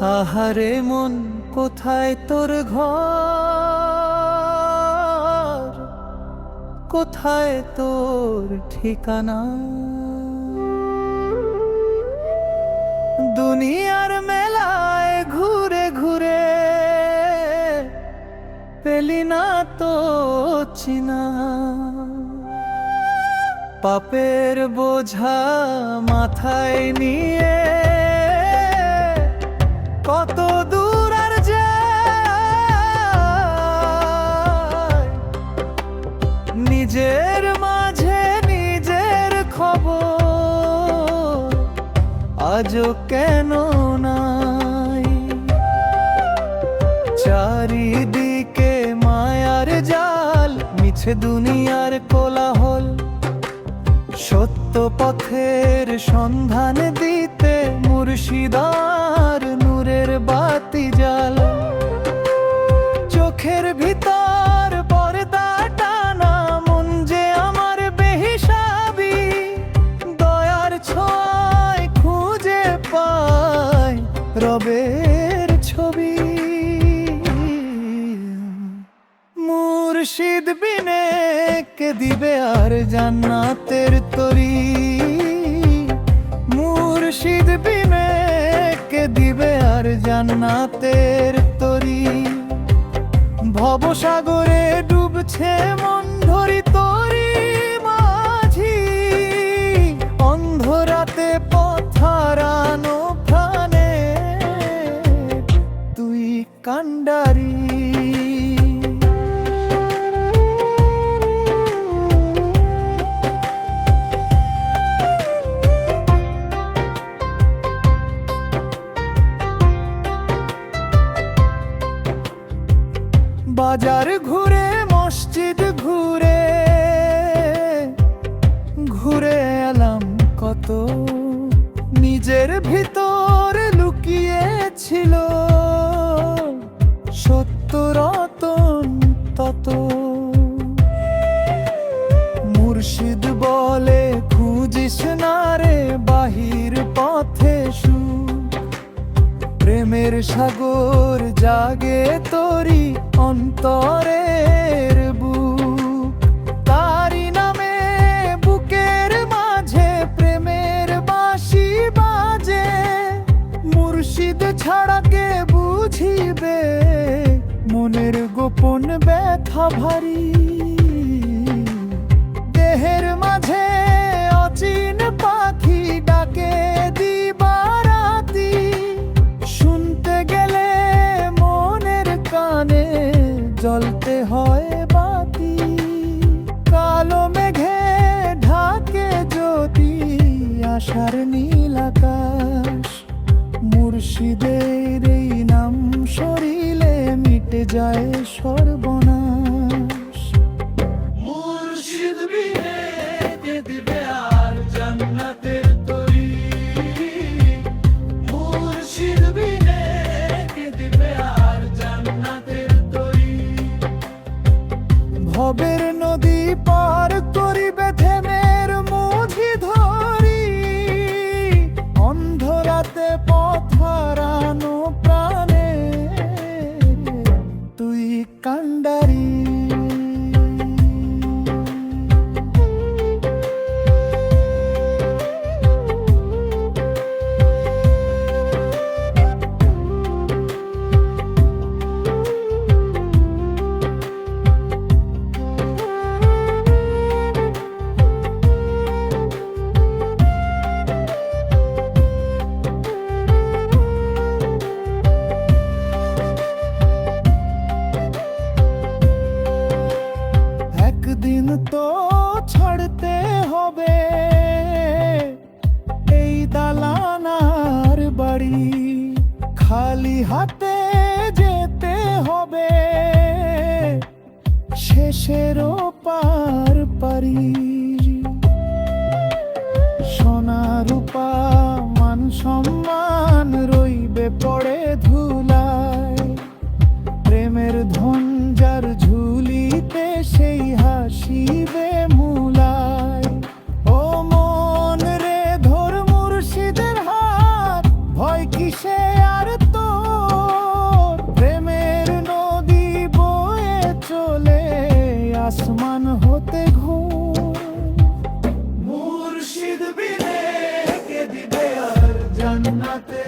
আহারে মন কোথায় তোর ঘর, কোথায় তোর ঠিকানা? দুনিয়ার মেলায় ঘুরে ঘুরে পেলি না তো চিনা। পাপের বোঝা মাথায় নিয়ে কত দূর আর যায়, নিজের মাঝে নিজের খবর আজও কেন নাই? চারিদিকে মায়ার জাল, মিছে দুনিয়ার কোলাহল, সত্য পথের সন্ধান দিতে মুর্শিদার নূরের বাতি জাল। চোখের ভিতর পর্দা টানা, মন যে আমার বেহিসাবি, দয়ার ছোঁয়ায় খুঁজে পায় রবের ছবি। মুর্শিদ বিনে কে দিবে আর জান্নাতের তরি? মুর্শিদ বিনে কে দিবে আর জান্নাতের তরি? ভবসাগরে ডুবছে মন ধরি তরি মাঝি, অন্ধরাতে পথ হারানো প্রাণে তুই কান্ডারি। বাজার ঘুরে মসজিদ ঘুরে ঘুরে এলাম কত, নিজের ভিতর লুকিয়েছিল সত্য রতন তত। মুর্শিদ বলে খুঁজিস না রে বাহির পথে সুখ, প্রেমের সাগর জাগে তোরি অন্তরের বুক। তারি নামে বুকের মাঝে প্রেমের বাঁশি বাজে, মুর্শিদ ছাড়া কে বুঝিবে মনের গোপন ব্যথা ভারী? দেহের মাঝে অচিন পাখি ডাকে দিবারাতি, শুনতে গেলে মনের কানে জ্বলতে হয় বাতি। কালো মেঘে ঢাকে যদি আশার নীল আকাশ, মুর্শিদের এই নাম সরিলে মিটে যায় সর্বনাশ। মুর্শিদ বিনে কে দিবে আর জান্নাতের তরি? মুর্শিদ বিনে কে দিবে আর জান্নাতের তরি? ভবের নদী পার করিবে থেমের মঝি ধরি, অন্ধরাতে পথ হারানো প্রাণে তুই কান্ডারি। একদিন তো ছাড়তে হবে এই দালানার বাড়ি, খালি হাতে যেতে হবে শেষেরও পার পারি। সোনা রূপা মান সম্মান পড়ে ধুলায়। প্রেমের ধন যার ঝুলিতে সেই হাসিবে মুলায়। ও মন রে ধর মুর্শিদের হাত, ভয় কিসে আর তোর? প্রেমের নদী বয়ে চলে আসমান হতে ঘুম। মুর্শিদ বিনে কে দিবে আর জান্নাতে